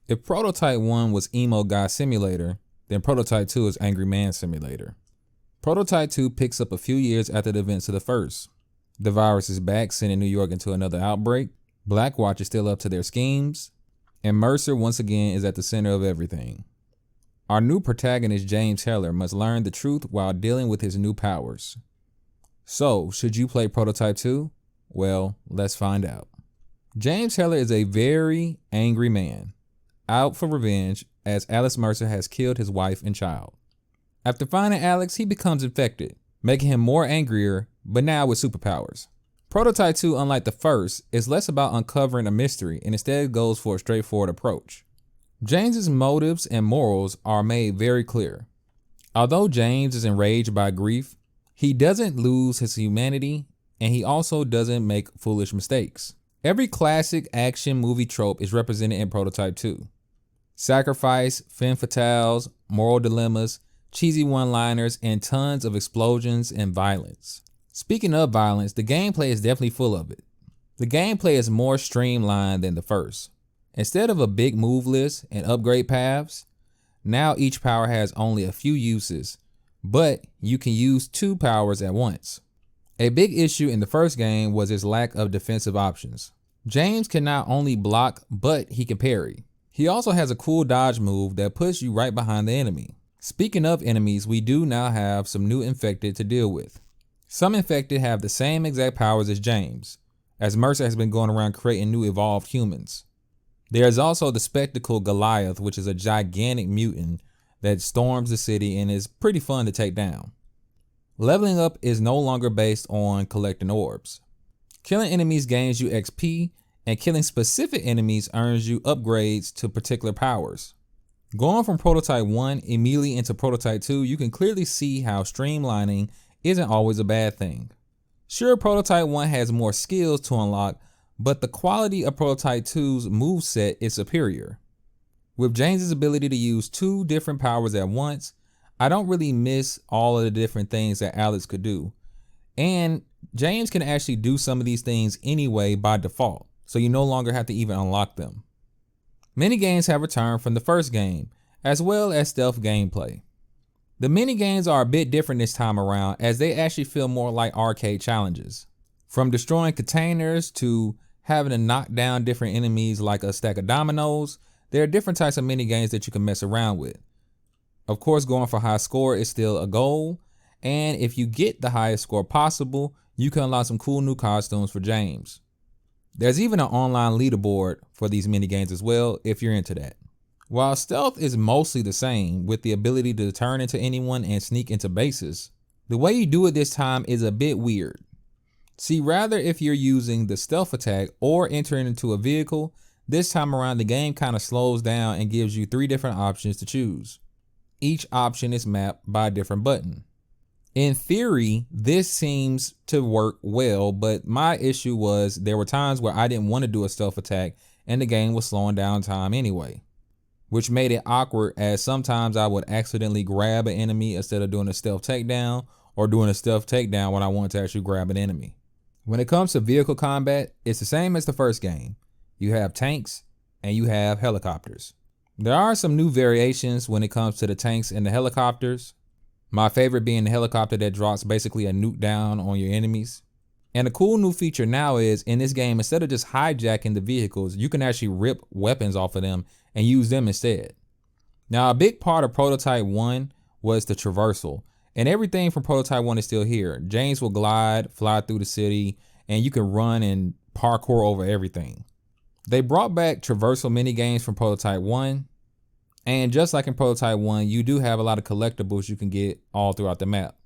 If Prototype 1 was Emo Guy Simulator, then Prototype 2 is Angry Man Simulator. Prototype 2 picks up a few years after the events of the first. The virus is back, sending New York into another outbreak. Blackwatch is still up to their schemes. And Mercer once again is at the center of everything. Our new protagonist, James Heller, must learn the truth while dealing with his new powers. So, should you play Prototype 2? Well, let's find out. James Heller is a very angry man, out for revenge as Alex Mercer has killed his wife and child. After finding Alex, he becomes infected, making him more angrier, but now with superpowers. Prototype 2, unlike the first, is less about uncovering a mystery and instead goes for a straightforward approach. James's motives and morals are made very clear. Although James is enraged by grief, he doesn't lose his humanity, and he also doesn't make foolish mistakes. Every classic action movie trope is represented in Prototype 2. Sacrifice, femme fatales, moral dilemmas, cheesy one-liners, and tons of explosions and violence. Speaking of violence, the gameplay is definitely full of it. The gameplay is more streamlined than the first. Instead of a big move list and upgrade paths, now each power has only a few uses, but you can use 2 powers at once. A big issue in the first game was its lack of defensive options. James can not only block, but he can parry. He also has a cool dodge move that puts you right behind the enemy. Speaking of enemies, we do now have some new infected to deal with. Some infected have the same exact powers as James, as Mercer has been going around creating new evolved humans. There is also the spectacle Goliath, which is a gigantic mutant that storms the city and is pretty fun to take down. Leveling up is no longer based on collecting orbs. Killing enemies gains you XP, and killing specific enemies earns you upgrades to particular powers. Going from Prototype 1 immediately into Prototype 2, you can clearly see how streamlining isn't always a bad thing. Sure, Prototype 1 has more skills to unlock, but the quality of Prototype 2's moveset is superior. With James's ability to use 2 different powers at once, I don't really miss all of the different things that Alex could do. And James can actually do some of these things anyway by default, so you no longer have to even unlock them. Mini games have returned from the first game, as well as stealth gameplay. The mini games are a bit different this time around, as they actually feel more like arcade challenges. From destroying containers to having to knock down different enemies like a stack of dominoes, there are different types of mini games that you can mess around with. Of course, going for high score is still a goal, and if you get the highest score possible, you can unlock some cool new costumes for James. There's even an online leaderboard for these mini games as well, if you're into that. While stealth is mostly the same, with the ability to turn into anyone and sneak into bases, the way you do it this time is a bit weird. See, rather if you're using the stealth attack or entering into a vehicle, this time around the game kind of slows down and gives you 3 different options to choose. Each option is mapped by a different button. In theory, this seems to work well, but my issue was there were times where I didn't want to do a stealth attack and the game was slowing down time anyway, which made it awkward as sometimes I would accidentally grab an enemy instead of doing a stealth takedown, or doing a stealth takedown when I wanted to actually grab an enemy. When it comes to vehicle combat, it's the same as the first game. You have tanks and you have helicopters. There are some new variations when it comes to the tanks and the helicopters. My favorite being the helicopter that drops basically a nuke down on your enemies. And a cool new feature now is, in this game, instead of just hijacking the vehicles, you can actually rip weapons off of them and use them instead. Now, a big part of Prototype 1 was the traversal, and everything from Prototype 1 is still here. James will glide, fly through the city, and you can run and parkour over everything. They brought back traversal minigames from Prototype 1. And just like in Prototype 1, you do have a lot of collectibles you can get all throughout the map.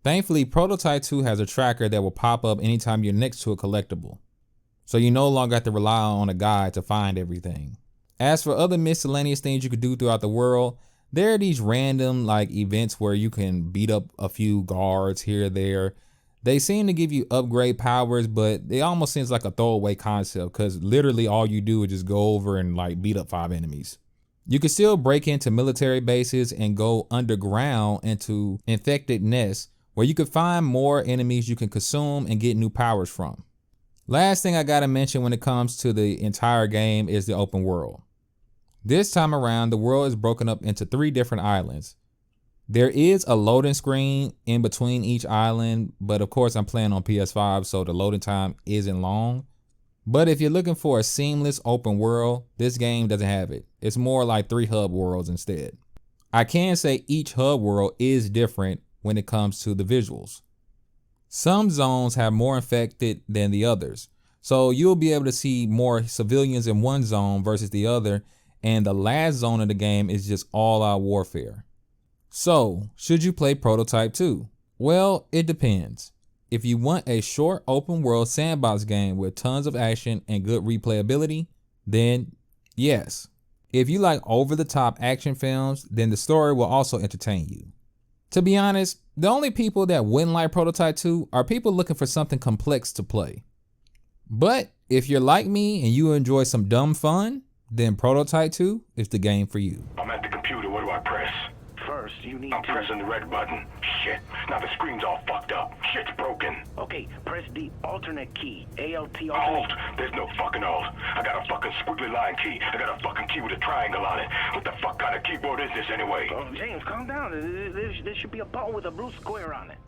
Thankfully, Prototype 2 has a tracker that will pop up anytime you're next to a collectible, so you no longer have to rely on a guide to find everything. As for other miscellaneous things you could do throughout the world, there are these random events where you can beat up a few guards here or there. They seem to give you upgrade powers, but it almost seems like a throwaway concept because literally all you do is just go over and beat up 5 enemies. You can still break into military bases and go underground into infected nests where you can find more enemies you can consume and get new powers from. Last thing I gotta mention when it comes to the entire game is the open world. This time around, the world is broken up into 3 different islands. There is a loading screen in between each island, but of course I'm playing on PS5, so the loading time isn't long. But if you're looking for a seamless open world, this game doesn't have it. It's more like 3 hub worlds instead. I can say each hub world is different when it comes to the visuals. Some zones have more infected than the others, so you'll be able to see more civilians in one zone versus the other, and the last zone of the game is just all-out warfare. So, should you play Prototype 2? Well, it depends. If you want a short open world sandbox game with tons of action and good replayability, then yes. If you like over-the-top action films, then the story will also entertain you. To be honest, the only people that wouldn't like Prototype 2 are people looking for something complex to play. But if you're like me and you enjoy some dumb fun, then Prototype 2 is the game for you. I'm at the computer, what do I press? First, you need I'm pressing the red button. Shit, now the screen's all fucked up. Shit's broken. Okay, press the alternate key. ALT alternate. Alt? There's no fucking alt. I got a fucking squiggly line key. I got a fucking key with a triangle on it. What the fuck kind of keyboard is this anyway? Oh, James, calm down. There should be a ball with a blue square on it.